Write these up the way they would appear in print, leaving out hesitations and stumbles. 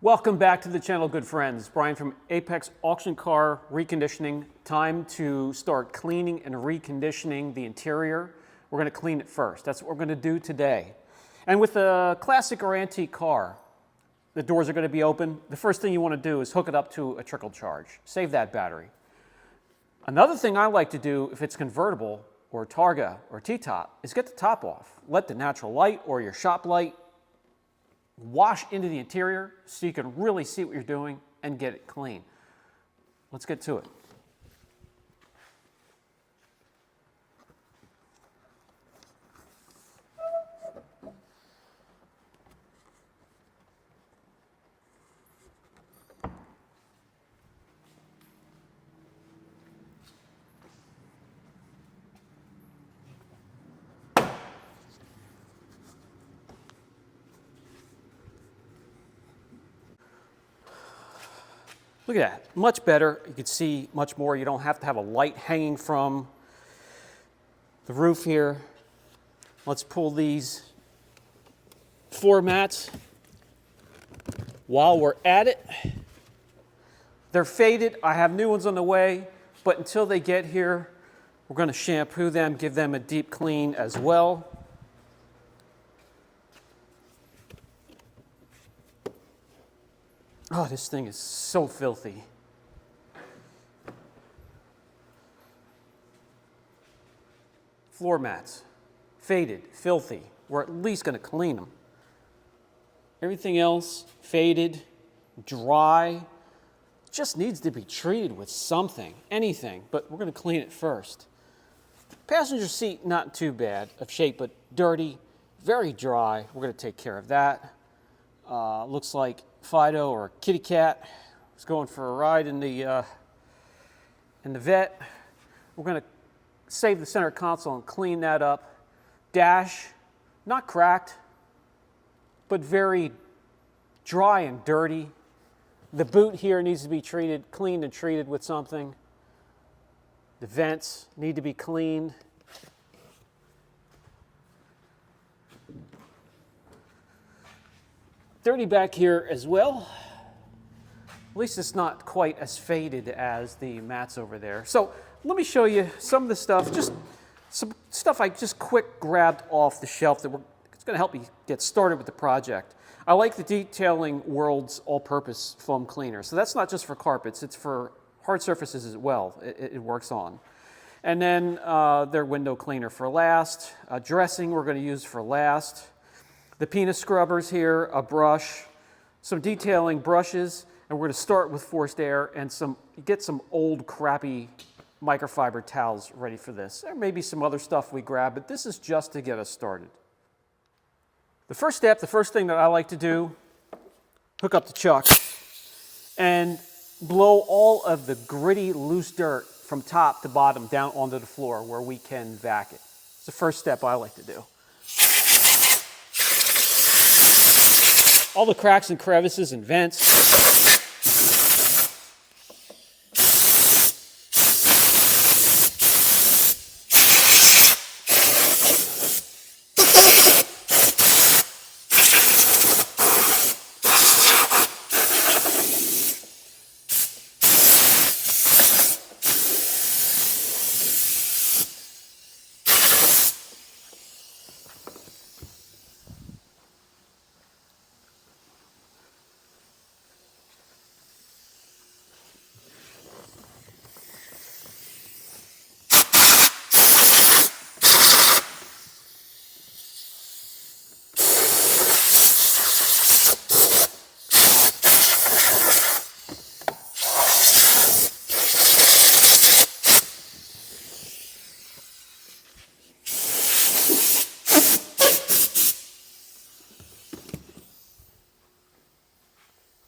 Welcome back to the channel, good friends. Brian from Apex Auction Car Reconditioning. Time to start cleaning and reconditioning the interior. We're going to clean it first. That's what we're going to do today. And with a classic or antique car, the doors are going to be open. The first thing you want to do is hook it up to a trickle charge. Save that battery. Another thing I like to do if it's convertible or Targa or T-top is get the top off. Let the natural light or your shop light wash into the interior so you can really see what you're doing and get it clean. Let's get to it. Look at that, much better. You can see much more. You don't have to have a light hanging from the roof here. Let's pull these floor mats while we're at it. They're faded. I have new ones on the way, but until they get here, we're going to shampoo them, give them a deep clean as well. Oh, this thing is so filthy. Floor mats, faded, filthy. We're at least going to clean them. Everything else, faded, dry, just needs to be treated with something, anything, but we're going to clean it first. Passenger seat, not too bad of shape, but dirty, very dry. We're going to take care of that. Looks like Fido or Kitty Cat is going for a ride in the vet. We're going to save the center console and clean that up. Dash, not cracked, but very dry and dirty. The boot here needs to be treated, cleaned and treated with something. The vents need to be cleaned. Dirty back here as well. At least it's not quite as faded as the mats over there. So let me show you some of the stuff, just some stuff I just quick grabbed off the shelf that it's going to help me get started with the project. I like the Detailing World's all-purpose foam cleaner. So that's not just for carpets, it's for hard surfaces as well. It works on. And then their window cleaner for last. Dressing we're going to use for last. The penis scrubbers here, a brush, some detailing brushes, and we're going to start with forced air and get some old crappy microfiber towels ready for this. There may be some other stuff we grab, but this is just to get us started. The first step, the first thing that I like to do, hook up the chuck and blow all of the gritty, loose dirt from top to bottom down onto the floor where we can vac it. It's the first step I like to do. All the cracks and crevices and vents.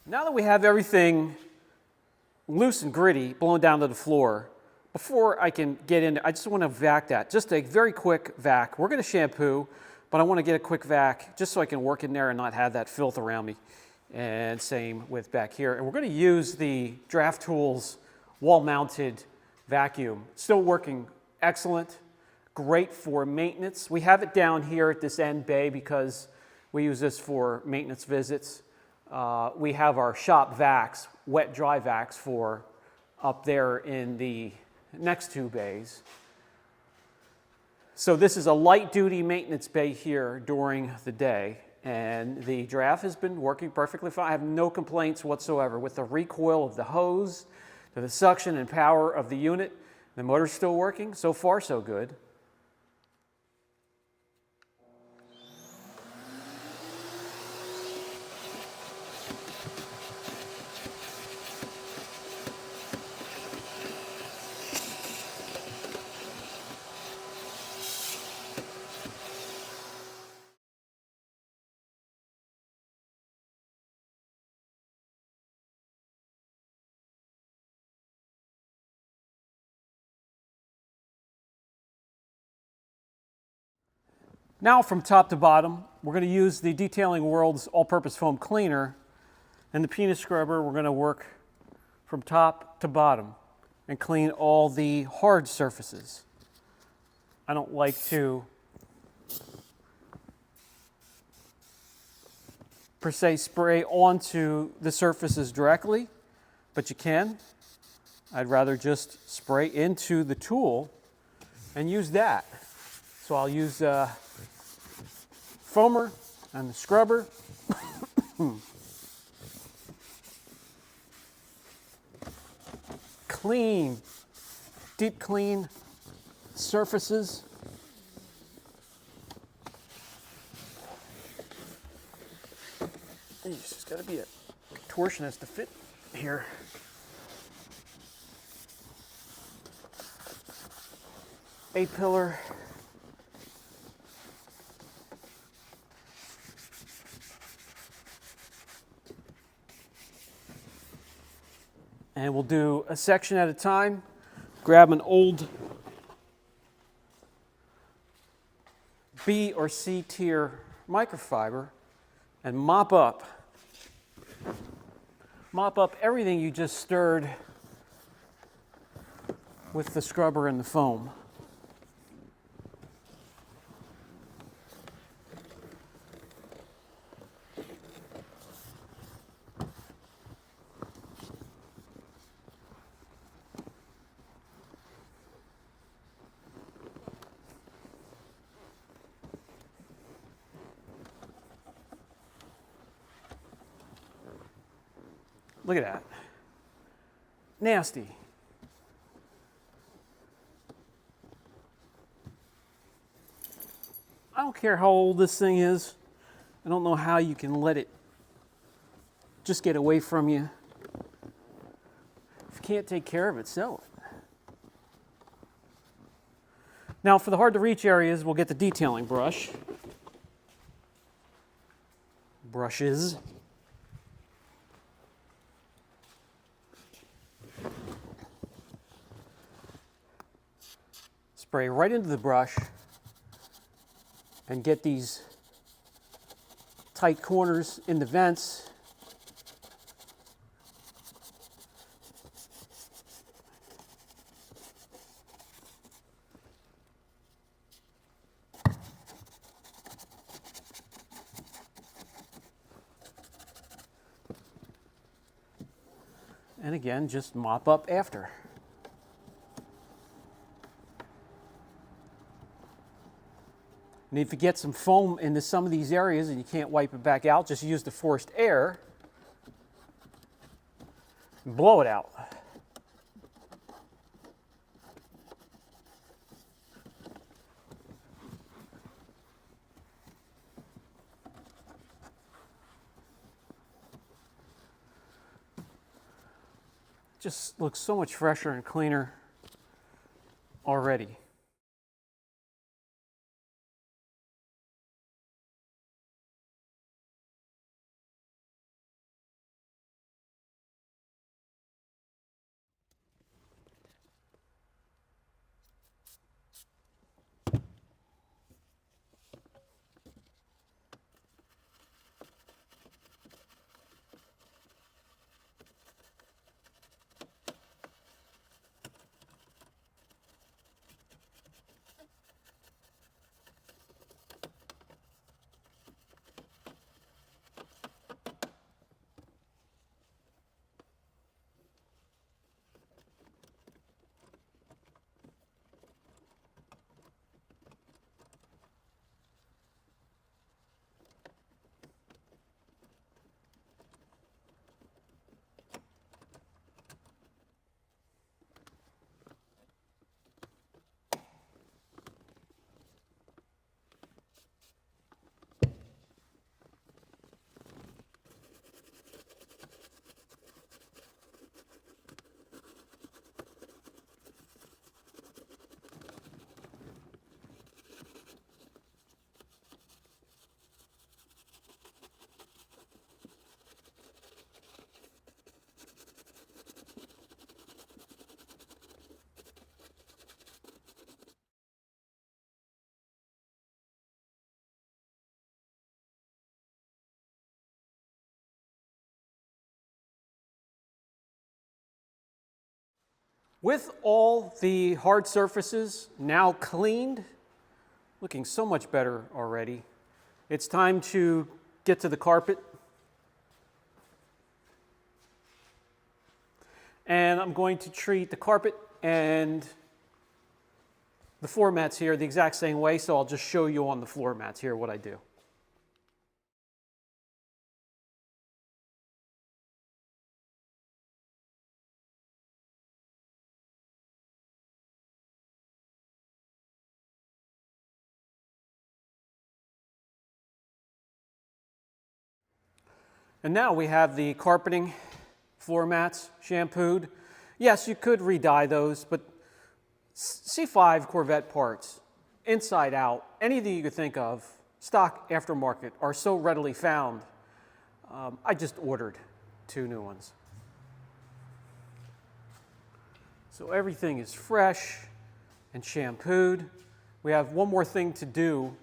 Now that we have everything loose and gritty blown down to the floor, before I can get in, I just want to vac that. Just a very quick vac. We're going to shampoo, but I want to get a quick vac just so I can work in there and not have that filth around me. And same with back here. And we're going to use the Draft Tools wall-mounted vacuum. Still working excellent. Great for maintenance. We have it down here at this end bay because we use this for maintenance visits. we have our shop vacs, wet dry vacs for up there in the next two bays. So this is a light duty maintenance bay here during the day, and the draft has been working perfectly fine. I have no complaints whatsoever with the recoil of the hose, to the suction and power of the unit. The motor's still working. So far, so good. Now from top to bottom, we're going to use the Detailing World's all-purpose foam cleaner, and the penis scrubber. We're going to work from top to bottom and clean all the hard surfaces. I don't like to per se spray onto the surfaces directly, but you can. I'd rather just spray into the tool and use that. So I'll use foamer and the scrubber. Clean, deep clean surfaces. It's just got to be a contortionist to fit here. A-pillar. And we'll do a section at a time. Grab an old B or C tier microfiber and mop up everything you just stirred with the scrubber and the foam. Look at that. Nasty. I don't care how old this thing is. I don't know how you can let it just get away from you. If you can't take care of it, sell it. Now for the hard to reach areas, we'll get the detailing brush. Brushes. Spray right into the brush and get these tight corners in the vents. And again, just mop up after. And if you get some foam into some of these areas and you can't wipe it back out, just use the forced air and blow it out. Just looks so much fresher and cleaner already. With all the hard surfaces now cleaned, looking so much better already, it's time to get to the carpet. And I'm going to treat the carpet and the floor mats here the exact same way, so I'll just show you on the floor mats here what I do. And now we have the carpeting, floor mats, shampooed. Yes, you could re-dye those, but C5 Corvette parts, inside out, anything you could think of, stock aftermarket, are so readily found. I just ordered 2 new ones. So everything is fresh and shampooed. We have one more thing to do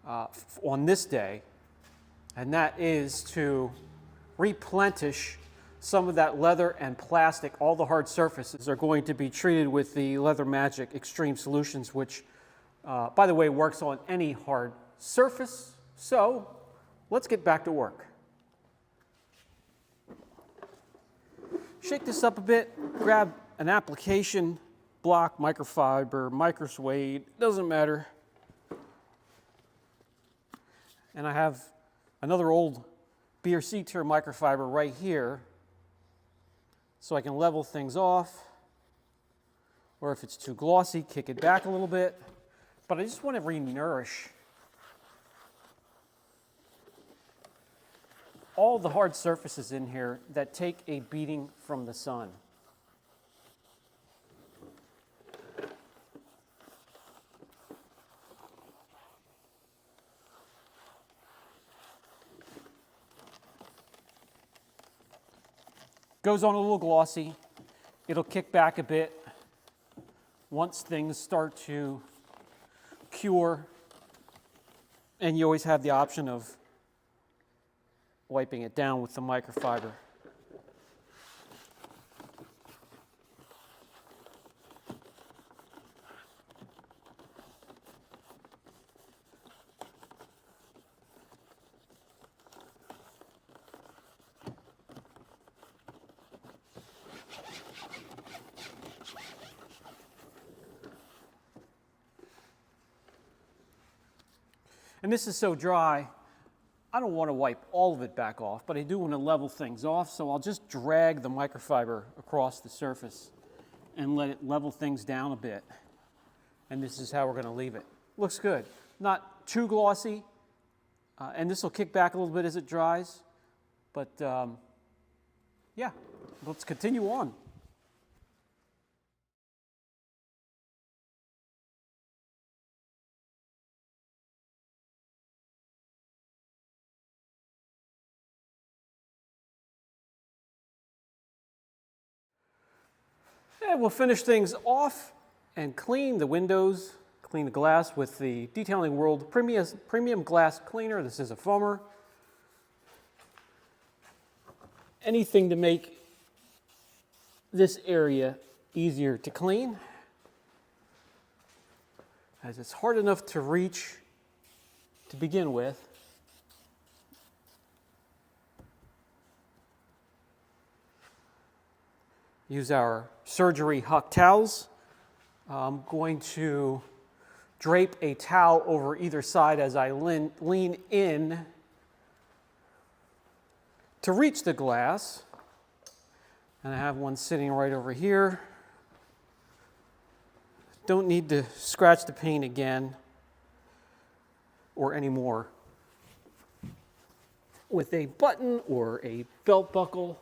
on this day, and that is to replenish some of that leather and plastic. All the hard surfaces are going to be treated with the Leather Magic Extreme Solutions, which, by the way, works on any hard surface. So let's get back to work. Shake this up a bit, grab an application block, microfiber, microsuede, doesn't matter. And I have another old B or C tier microfiber right here, so I can level things off, or if it's too glossy, kick it back a little bit. But I just want to re-nourish all the hard surfaces in here that take a beating from the sun. Goes on a little glossy. It'll kick back a bit once things start to cure, and you always have the option of wiping it down with the microfiber. And this is so dry, I don't want to wipe all of it back off, but I do want to level things off, so I'll just drag the microfiber across the surface and let it level things down a bit. And this is how we're going to leave it. Looks good. Not too glossy, and this will kick back a little bit as it dries, but yeah, let's continue on. And we'll finish things off and clean the windows, clean the glass with the Detailing World Premium Glass Cleaner. This is a foamer. Anything to make this area easier to clean, as it's hard enough to reach to begin with. Use our surgery Huck towels. I'm going to drape a towel over either side as I lean in to reach the glass. And I have one sitting right over here. Don't need to scratch the paint again or anymore with a button or a belt buckle.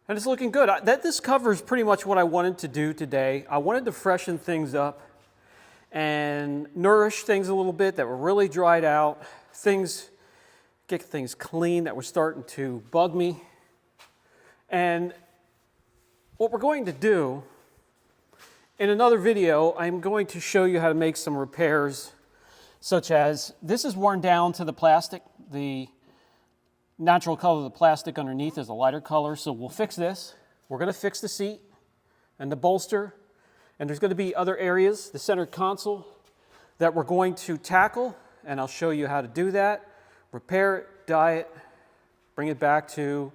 And it's looking good. This covers pretty much what I wanted to do today. I wanted to freshen things up and nourish things a little bit that were really dried out. Get things clean that were starting to bug me. And what we're going to do, in another video, I'm going to show you how to make some repairs, such as this is worn down to the plastic. The natural color of the plastic underneath is a lighter color, so we'll fix this. We're going to fix the seat and the bolster, and there's going to be other areas, the center console, that we're going to tackle, and I'll show you how to do that. Repair it, dye it, bring it back to,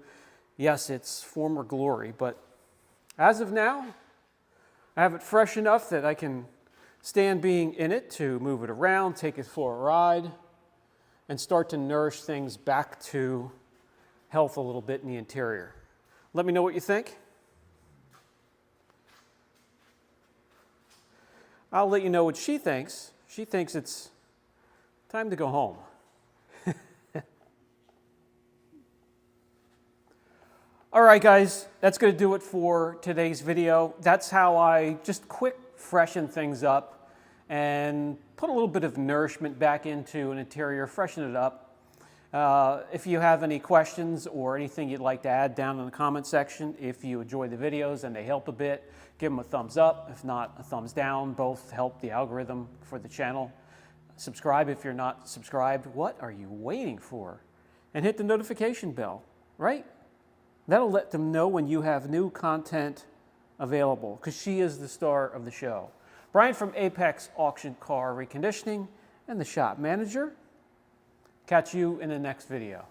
yes, its former glory, but as of now, I have it fresh enough that I can stand being in it to move it around, take it for a ride, and start to nourish things back to health a little bit in the interior. Let me know what you think. I'll let you know what she thinks. She thinks it's time to go home. All right, guys, that's going to do it for today's video. That's how I just quick freshen things up and put a little bit of nourishment back into an interior, freshen it up. If you have any questions or anything you'd like to add down in the comment section, if you enjoy the videos and they help a bit, give them a thumbs up. If not, a thumbs down. Both help the algorithm for the channel. Subscribe if you're not subscribed. What are you waiting for? And hit the notification bell, right? That'll let them know when you have new content available, because she is the star of the show. Brian from Apex Auction Car Reconditioning and the shop manager. Catch you in the next video.